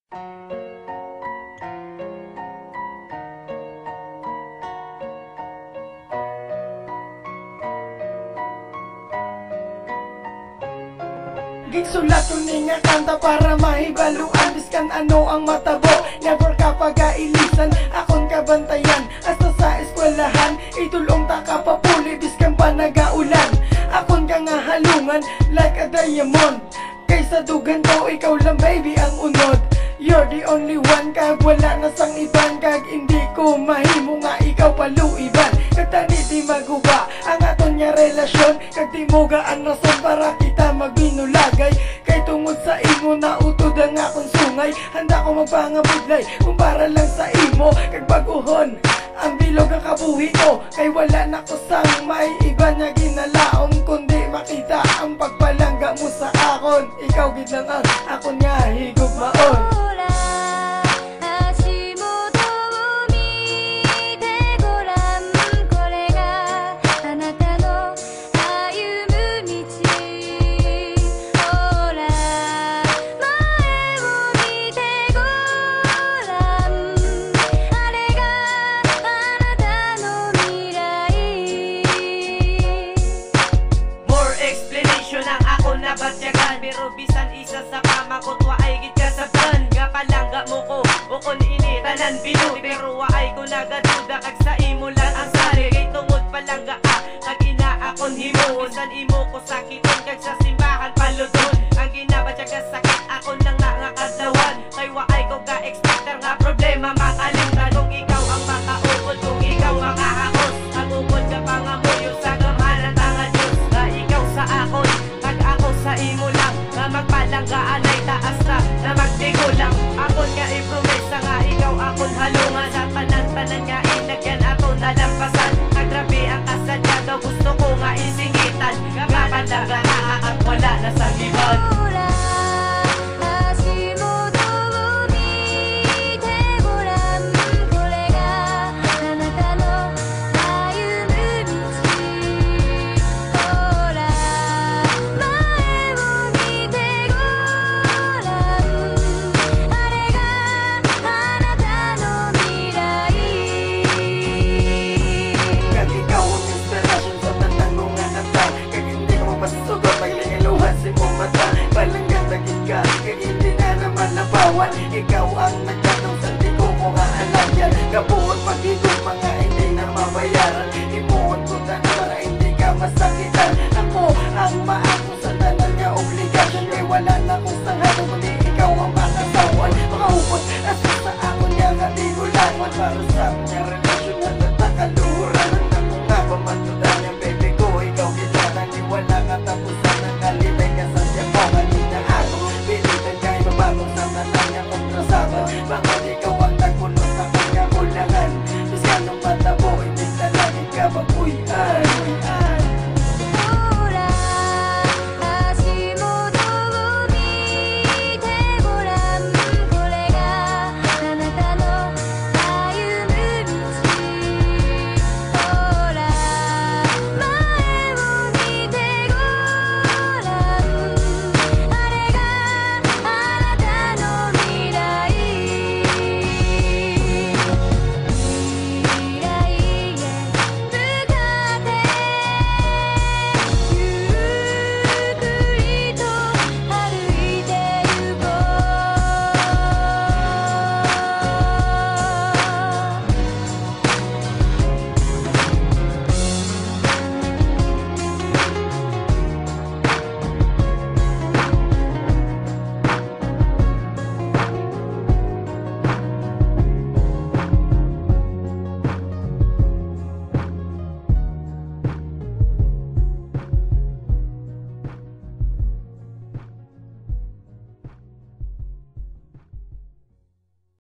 Gigsulat ko ni nga kanta para mahibaluan biskan ano ang matabo. Never ka pagailisan, akon kabantayan. Hasta sa eskwelahan, itulong ta ka papuli biskan pa nagaulan. Akon ka nga halungan like a diamond. Kaysa dugan ko, ikaw lang baby ang unod. You're the only one, kag wala na sang iban. Kag hindi ko mahimo nga ikaw paluiban. Kag tani di maguba ang aton nga relasyon. Kag di mo gaan rason para kita magbinulagay. Kay tungod sa imo na utod ang akong sungay. Handa ko magpangabudlay kung para lang sa imo. Kag baguhon ang bilog ang kabuhi ko. Kay wala na ko sang may iba na ginalaom. Kundi makita ang pagpalangga mo sa akon. Ikaw gid lang ang akon nga higugmaon. Pero bisan isa sa kama ko waay gid ka sa ban. Nga palangga mo ko o kon ini tanan binuti. Pero waay ko nagaduda kag sa imo lang ang sari. Kay tungod palangga kag inaakon himo. Bisan imo ko sakiton kag sa simbahan paludon. Ang ginabatya ka sakit akon lang nga kadlawan. Kay waay ko ka expector nga problema makalimtan. Kung ikaw ang makaukod, kung ikaw makahakos. Ang ukod ka pangamuyo sa gamanan nga Diyos. Nga ikaw sa akon kag ako sa imo lang. Magpalanggaan ay taas na magdigo lang. Akon nga ipromesa nga ikaw akon halungan. Sa tanan-tanan nga inagyan ato nalampasan. Nagrabe ang kasadya daw gusto ko nga isingitan. Kapalaga at wala na sa liban. Ikaw ang nagtanong sa di ko mo nga alam yan. Kabuot pag-igong mga hindi na mabayaran. Imuot ko na para hindi ka masakitan. Ako ang maako sa tanan nga obligasyon. Kay wala na